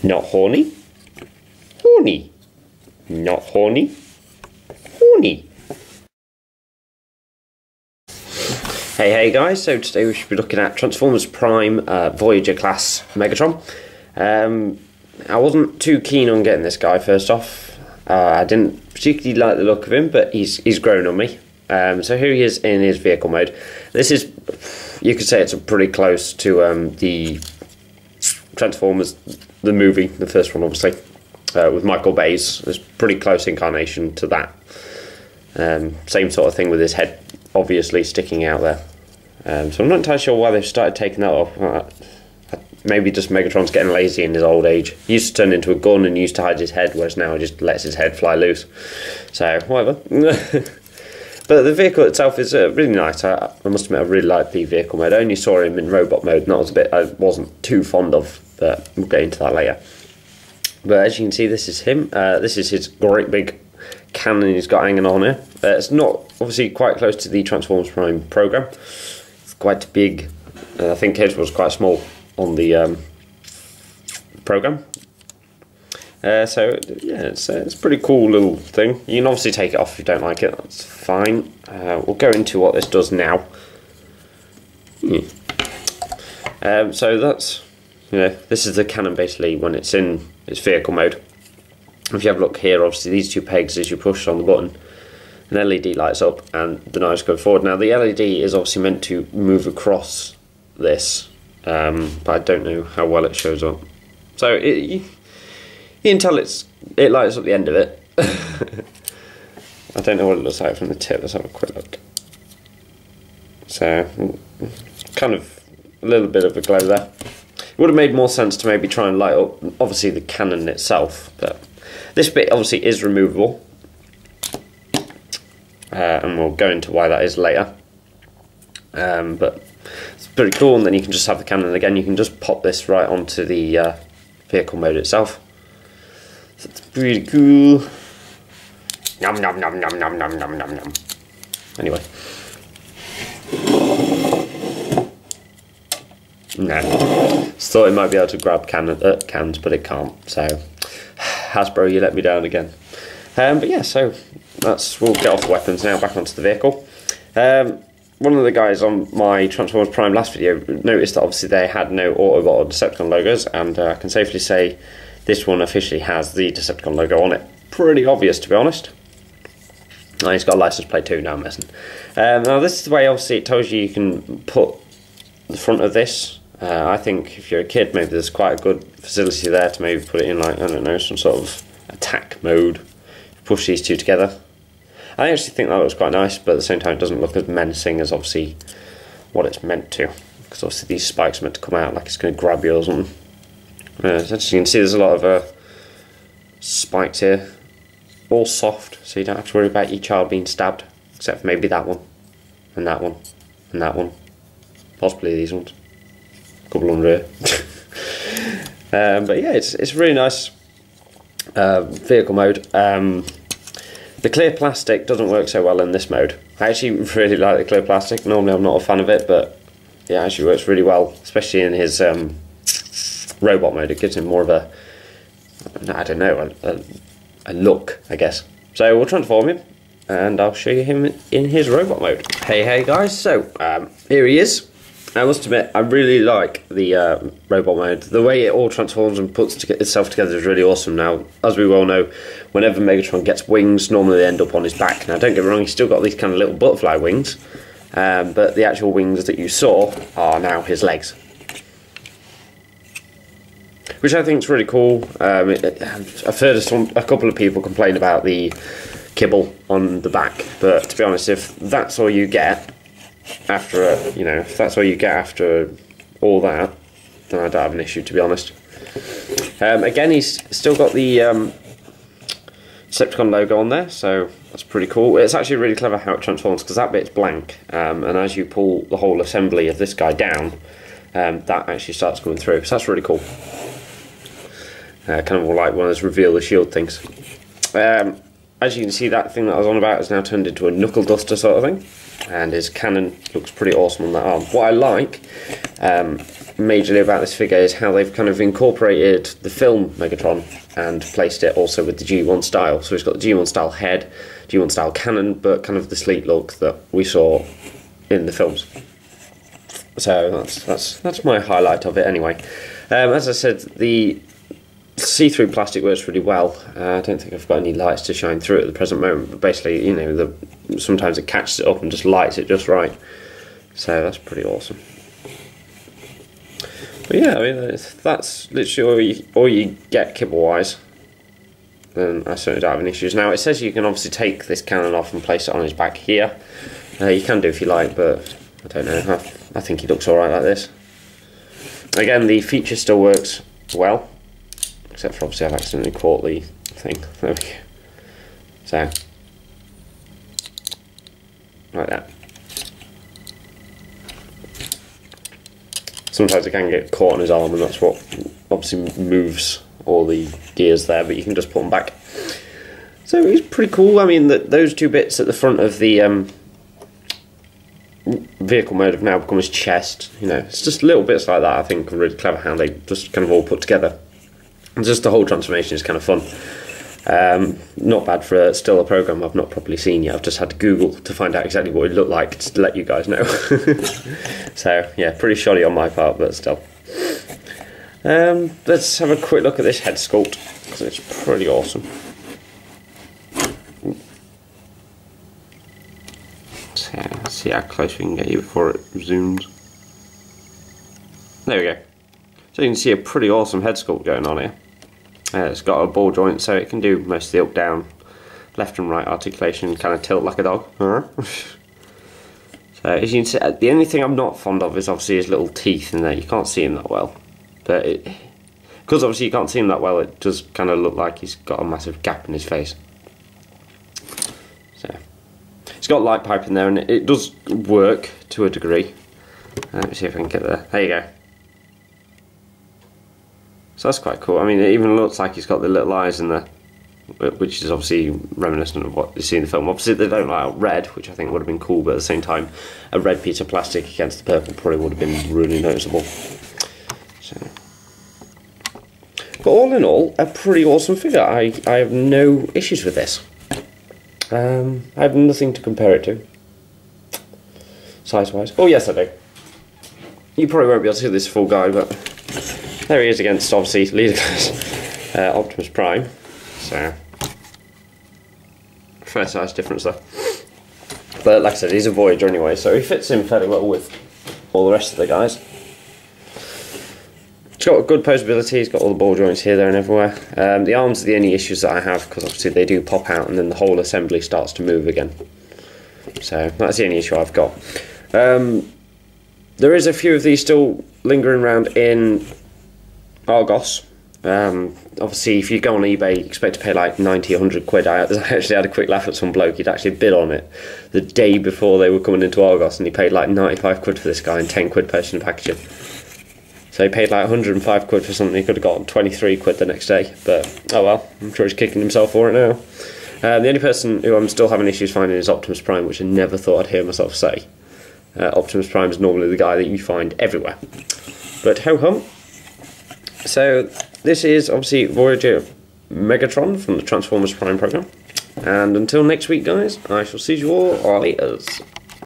Not horny. Horny. Not horny. Horny. Hey guys, so today we should be looking at Transformers Prime Voyager class Megatron. I wasn't too keen on getting this guy first off. I didn't particularly like the look of him, but he's grown on me. So here he is in his vehicle mode. This is, you could say it's pretty close to the Transformers, the movie, the first one obviously, with Michael Bay's. It's pretty close incarnation to that. Same sort of thing with his head obviously sticking out there. So I'm not entirely sure why they've started taking that off. Maybe just Megatron's getting lazy in his old age. He used to turn into a gun and used to hide his head, whereas now he just lets his head fly loose. So, whatever. But the vehicle itself is really nice. I must admit I really like the vehicle mode. I only saw him in robot mode, and that was a bit I wasn't too fond of, but we'll get into that later. But as you can see, this is him. This is his great big cannon he's got hanging on here. It's not, obviously, quite close to the Transformers Prime program. It's quite big. I think his was quite small on the program. So yeah, it's a pretty cool little thing. You can obviously take it off if you don't like it, that's fine. We'll go into what this does now. So that's, this is the cannon basically when it's in its vehicle mode. If you have a look here, obviously these two pegs, as you push on the button, an LED lights up and the knives go forward. Now the LED is obviously meant to move across this, but I don't know how well it shows up. So you can tell it lights up the end of it. I don't know what it looks like from the tip. Let's have a quick look. So kind of a little bit of a glow there. It would have made more sense to maybe try and light up obviously the cannon itself, but this bit obviously is removable, and we'll go into why that is later. But it's pretty cool, and then you can just have the cannon again. You can just pop this right onto the vehicle mode itself. So it's pretty cool. Nom nom nom nom nom nom nom nom nom. Anyway. No. Just thought it might be able to grab cans, but it can't. So, Hasbro, you let me down again. But yeah, so we'll get off the weapons now, back onto the vehicle. One of the guys on my Transformers Prime last video noticed that obviously they had no Autobot or Decepticon logos, and I can safely say this one officially has the Decepticon logo on it. Pretty obvious, to be honest. Oh, he's got a license plate too, now I'm messing. Now this is the way obviously it tells you can put the front of this. I think if you're a kid, maybe there's quite a good facility there to maybe put it in, like, I don't know, some sort of attack mode. Push these two together. I actually think that looks quite nice, but at the same time it doesn't look as menacing as obviously what it's meant to. Because obviously these spikes are meant to come out like it's going to grab you or something. As you can see, there's a lot of spikes here. All soft, so you don't have to worry about your child being stabbed. Except for maybe that one. And that one. And that one. Possibly these ones. A couple on rear. But yeah, it's really nice vehicle mode. The clear plastic doesn't work so well in this mode. I actually really like the clear plastic. Normally I'm not a fan of it, but it actually works really well, especially in his robot mode. It gives him more of a, I don't know, a look, I guess. So we'll transform him, and I'll show you him in his robot mode. Hey guys, so here he is. I must admit, I really like the robot mode. The way it all transforms and puts itself together is really awesome. Now, as we well know, whenever Megatron gets wings, normally they end up on his back. Now, don't get me wrong, he's still got these kind of little butterfly wings, but the actual wings that you saw are now his legs, which I think is really cool. I've heard a couple of people complain about the kibble on the back, but to be honest, if that's all you get after if that's all you get after all that, then I don't have an issue, to be honest. Again, he's still got the Decepticon logo on there, so that's pretty cool. It's actually really clever how it transforms, because that bit's blank, and as you pull the whole assembly of this guy down, that actually starts coming through, so that's really cool. Kind of like one of those reveal the shield things. As you can see, that thing that I was on about is now turned into a knuckle duster sort of thing, and his cannon looks pretty awesome on that arm. What I like majorly about this figure is how they've kind of incorporated the film Megatron and placed it also with the G1 style. So he's got the G1 style head, G1 style cannon, but kind of the sleek look that we saw in the films. So that's my highlight of it anyway. As I said, the see-through plastic works really well. I don't think I've got any lights to shine through at the present moment, but basically, you know, sometimes it catches it up and just lights it just right. So that's pretty awesome. But yeah, I mean, that's literally all you get kibble-wise. Then I certainly don't have any issues. Now, it says you can obviously take this cannon off and place it on his back here. You can do if you like, but I don't know. I think he looks alright like this. Again, the feature still works well. Except for obviously I've accidentally caught the thing. There we go. So, like that. Sometimes it can get caught on his arm, and that's what obviously moves all the gears there, but you can just put them back. So it's pretty cool. I mean, those two bits at the front of the vehicle mode have now become his chest. You know, it's just little bits like that I think are really clever how they just kind of all put together. Just the whole transformation is kind of fun. Not bad for still a program I've not properly seen yet. I've just had to Google to find out exactly what it looked like to let you guys know. So yeah, pretty shoddy on my part, but still. Let's have a quick look at this head sculpt, because it's pretty awesome. So let's see how close we can get you before it zooms. There we go. So you can see a pretty awesome head sculpt going on here. It's got a ball joint, so it can do most of the up, down, left and right articulation, kind of tilt like a dog. So as you can see, the only thing I'm not fond of is obviously his little teeth in there. You can't see him that well, but because obviously you can't see him that well, it does kind of look like he's got a massive gap in his face. So it's got light pipe in there, and it does work to a degree. Let me see if I can get there. There you go. So that's quite cool. I mean, it even looks like he's got the little eyes in there, which is obviously reminiscent of what you see in the film. Obviously, they don't light out red, which I think would have been cool, but at the same time, a red piece of plastic against the purple probably would have been really noticeable. So, but all in all, a pretty awesome figure. I have no issues with this. I have nothing to compare it to, size-wise. Oh yes, I do. You probably won't be able to see this full guy, but there he is against, obviously, leader class Optimus Prime. So, fair size difference there. But like I said, he's a Voyager anyway, so he fits in fairly well with all the rest of the guys. He's got good posability, he's got all the ball joints here, there and everywhere. The arms are the only issues that I have, because obviously they do pop out and then the whole assembly starts to move again. So, that's the only issue I've got. There is a few of these still lingering around in Argos. Obviously, if you go on eBay, you expect to pay like 90, 100 quid. I actually had a quick laugh at some bloke. He'd actually bid on it the day before they were coming into Argos, and he paid like 95 quid for this guy and 10 quid postage and packaging. So he paid like 105 quid for something he could have got 23 quid the next day. But oh well, I'm sure he's kicking himself for it now. The only person who I'm still having issues finding is Optimus Prime, which I never thought I'd hear myself say. Optimus Prime is normally the guy that you find everywhere. But ho-hum. So this is obviously Voyager Megatron from the Transformers Prime program. And until next week, guys, I shall see you all later.